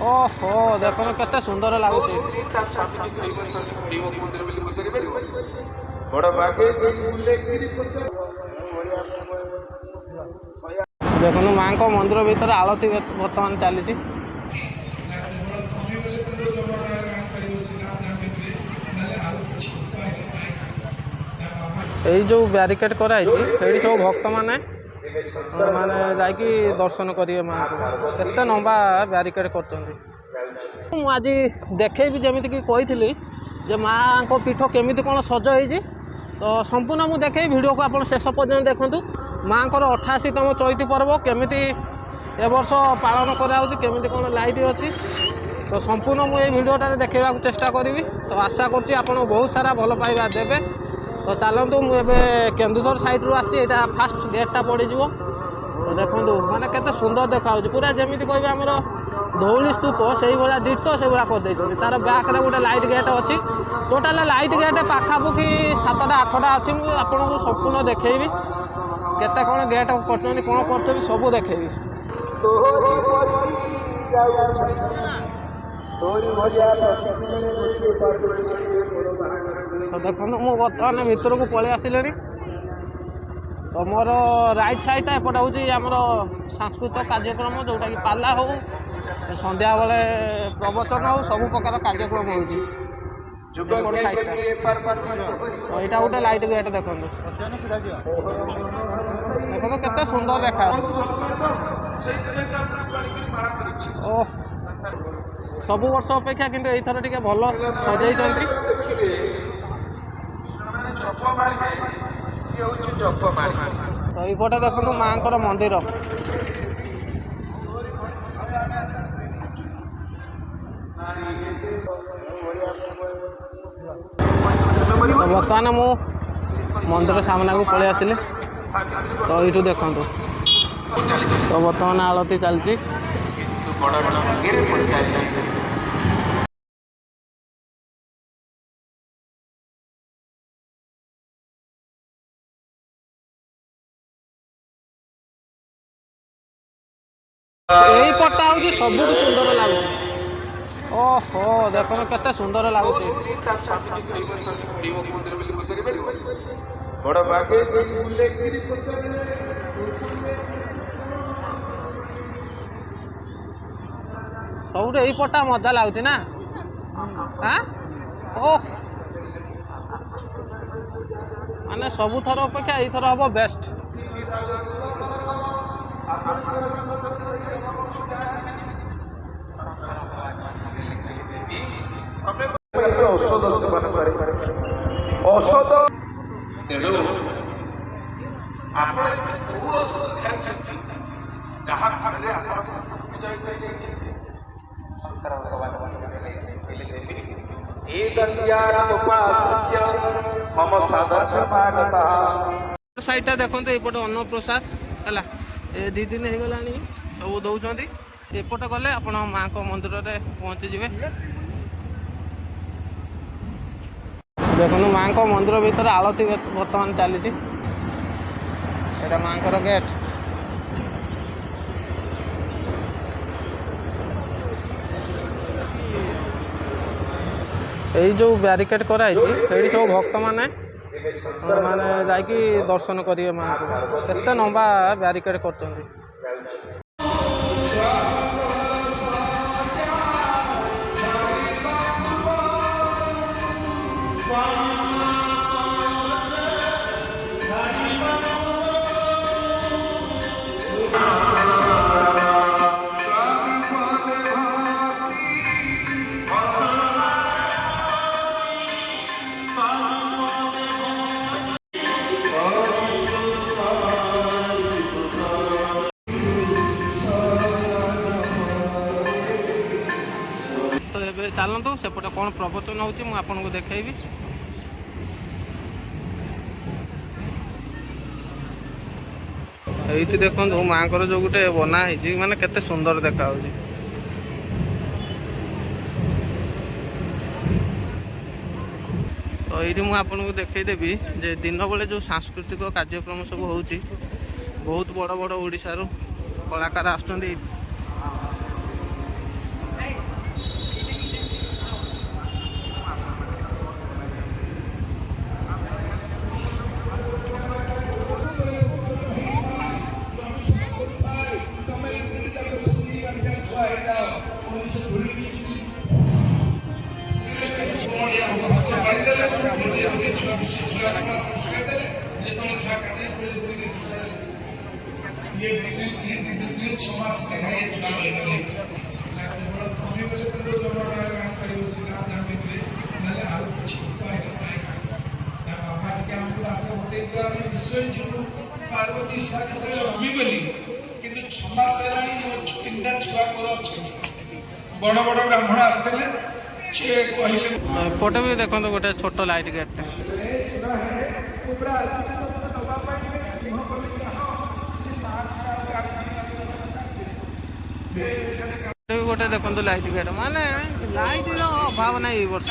ଓହୋ ଦେଖନ୍ତୁ କେତେ ସୁନ୍ଦର ଲାଗୁଛି। ଦେଖନ୍ତୁ ମାଙ୍କ ମନ୍ଦିର ଭିତରେ ଆଳତି ବର୍ତ୍ତମାନ ଚାଲିଛି। এই ଯେଉଁ ବ୍ୟାରିକେଡ୍ କରାହେଇଛି ସେଇଠି ସବୁ ଭକ୍ତମାନେ ମାନେ ଯାଇକି ଦର୍ଶନ କରିବେ ମାଆଙ୍କୁ। କେତେ ଲମ୍ବା ବ୍ୟାରିକେଡ୍ କରିଛନ୍ତି। ମୁଁ ଆଜି ଦେଖେଇବି ଯେମିତିକି କହିଥିଲି ଯେ ମାଆଙ୍କ ପୀଠ କେମିତି କ'ଣ ସଜ ହେଇଛି। ତ ସମ୍ପୂର୍ଣ୍ଣ ମୁଁ ଦେଖେଇ ଭିଡ଼ିଓକୁ ଆପଣ ଶେଷ ପର୍ଯ୍ୟନ୍ତ ଦେଖନ୍ତୁ। ମାଆଙ୍କର 88ତମ ଚୈତି ପର୍ବ କେମିତି ଏ ବର୍ଷ ପାଳନ କରାହେଉଛି, କେମିତି କ'ଣ ଲାଇଟ୍ ଅଛି, ତ ସମ୍ପୂର୍ଣ୍ଣ ମୁଁ ଏଇ ଭିଡ଼ିଓଟାରେ ଦେଖେଇବାକୁ ଚେଷ୍ଟା କରିବି। ତ ଆଶା କରୁଛି ଆପଣ ବହୁତ ସାରା ଭଲ ପାଇବା ଦେବେ। ତ ଚାଲନ୍ତୁ, ମୁଁ ଏବେ କେନ୍ଦୁଝର ସାଇଡ଼ରୁ ଆସିଛି। ଏଇଟା ଫାଷ୍ଟ ଗେଟ୍ଟା ପଡ଼ିଯିବ। ତ ଦେଖନ୍ତୁ ମାନେ କେତେ ସୁନ୍ଦର ଦେଖାହେଉଛି, ପୁରା ଯେମିତି କହିବେ ଆମର ଧଉଳି ସ୍ତୂପ ସେଇଭଳିଆ ଡିଟୋ ସେଇଭଳିଆ କରିଦେଇଛନ୍ତି। ତାର ବ୍ୟାକ୍ରେ ଗୋଟେ ଲାଇଟ୍ ଗେଟ୍ ଅଛି। ଟୋଟାଲ ଲାଇଟ୍ ଗେଟ୍ ପାଖାପାଖି 7ଟା 8ଟା ଅଛି। ମୁଁ ଆପଣଙ୍କୁ ସମ୍ପୂର୍ଣ୍ଣ ଦେଖେଇବି କେତେ କ'ଣ ଗେଟ୍ କରୁଛନ୍ତି, କ'ଣ କରୁଛନ୍ତି ସବୁ ଦେଖେଇବି। ତ ଦେଖନ୍ତୁ ମୁଁ ବର୍ତ୍ତମାନ ଭିତରକୁ ପଳେଇ ଆସିଲିଣି। ତ ମୋର ରାଇଟ୍ ସାଇଡ଼୍ଟା ଏପଟେ ହେଉଛି ଆମର ସାଂସ୍କୃତିକ କାର୍ଯ୍ୟକ୍ରମ, ଯେଉଁଟାକି ପାଲା ହେଉ, ସନ୍ଧ୍ୟାବେଳେ ପ୍ରବଚନ ହେଉ, ସବୁ ପ୍ରକାର କାର୍ଯ୍ୟକ୍ରମ ହେଉଛି ଏପଟ ସାଇଡ଼୍ଟା। ତ ଏଇଟା ଗୋଟେ ଲାଇଟ୍ ଗେଟ୍ ଦେଖନ୍ତୁ। ଦେଖନ୍ତୁ କେତେ ସୁନ୍ଦର ଦେଖାଯାଉଛି। ଓ ସବୁ ବର୍ଷ ଅପେକ୍ଷା କିନ୍ତୁ ଏଇଥର ଟିକେ ଭଲ ସଜେଇଛନ୍ତି। ତ ଏଇପଟେ ଦେଖନ୍ତୁ ମାଆଙ୍କର ମନ୍ଦିର। ତ ବର୍ତ୍ତମାନ ମୁଁ ମନ୍ଦିର ସାମ୍ନାକୁ ପଳେଇ ଆସିଲି। ତ ଏଇଠୁ ଦେଖନ୍ତୁ, ତ ବର୍ତ୍ତମାନ ଆଳତି ଚାଲିଛି। ଏଇ ପଟଟା ହେଉଛି ସବୁଠୁ ସୁନ୍ଦର ଲାଗୁଛି। ଓହୋ ଦେଖନ୍ତୁ କେତେ ସୁନ୍ଦର ଲାଗୁଛି। ସବୁଠୁ ଏଇ ପଟଟା ମଜା ଲାଗୁଛି ନା। ଓ ମାନେ ସବୁଥର ଅପେକ୍ଷା ଏଇଥର ହବ ବେଷ୍ଟ। ଔଷଧ ତେଣୁ ଆପଣ କୋଉ ଔଷଧ ଖାଇଛନ୍ତି ଯାହା ଫଳରେ ଆପଣଙ୍କ ବିଜୟ କରିଯାଇଛି। ଶଙ୍କର ଭଗବାନ ସାଇଡ଼ଟା ଦେଖନ୍ତୁ। ଏପଟେ ଅନ୍ନପ୍ରସାଦ ହେଲା, ଏ 2 ଦିନ ହେଇଗଲାଣି ସବୁ ଦେଉଛନ୍ତି। ଏପଟେ ଗଲେ ଆପଣ ମାଆଙ୍କ ମନ୍ଦିରରେ ପହଞ୍ଚିଯିବେ। ଦେଖନ୍ତୁ ମାଆଙ୍କ ମନ୍ଦିର ଭିତରେ ଆଳତି ବର୍ତ୍ତମାନ ଚାଲିଛି। ଏଇଟା ମାଆଙ୍କର ଗେଟ୍। এই ଯେଉଁ ବ୍ୟାରିକେଡ୍ କରାହେଇଛି ସେଇଠି ସବୁ ଭକ୍ତମାନେ ମାନେ ଯାଇକି ଦର୍ଶନ କରିବେ ମାଆଙ୍କୁ। କେତେ ଲମ୍ବା ବ୍ୟାରିକେଡ୍ କରିଛନ୍ତି। ତ ଏବେ ଚାଲନ୍ତୁ ସେପଟେ କ'ଣ ପ୍ରବଚନ ହେଉଛି ମୁଁ ଆପଣଙ୍କୁ ଦେଖେଇବି। এইଠି ଦେଖନ୍ତୁ ମାଆଙ୍କର ଯେଉଁ ଗୋଟେ ବନା ହେଇଛି ମାନେ କେତେ ସୁନ୍ଦର ଦେଖାଯାଉଛି। ତ ଏଇଠି ମୁଁ ଆପଣଙ୍କୁ ଦେଖେଇଦେବି ଯେ ଦିନ ବେଳେ ଯେଉଁ ସାଂସ୍କୃତିକ କାର୍ଯ୍ୟକ୍ରମ ସବୁ ହେଉଛି, ବହୁତ ବଡ଼ ବଡ଼ ଓଡ଼ିଶାରୁ କଳାକାର ଆସୁଛନ୍ତି। पार्वती किंतु छमास तीन टा छुआ मोर अच्छे बड़ बड़ ब्राह्मण आसते कहले एपटे भी देखो गोटे छोट लाइट गेट गोटे देखो लाइट गेट माने लाइट अभाव ना ये वर्ष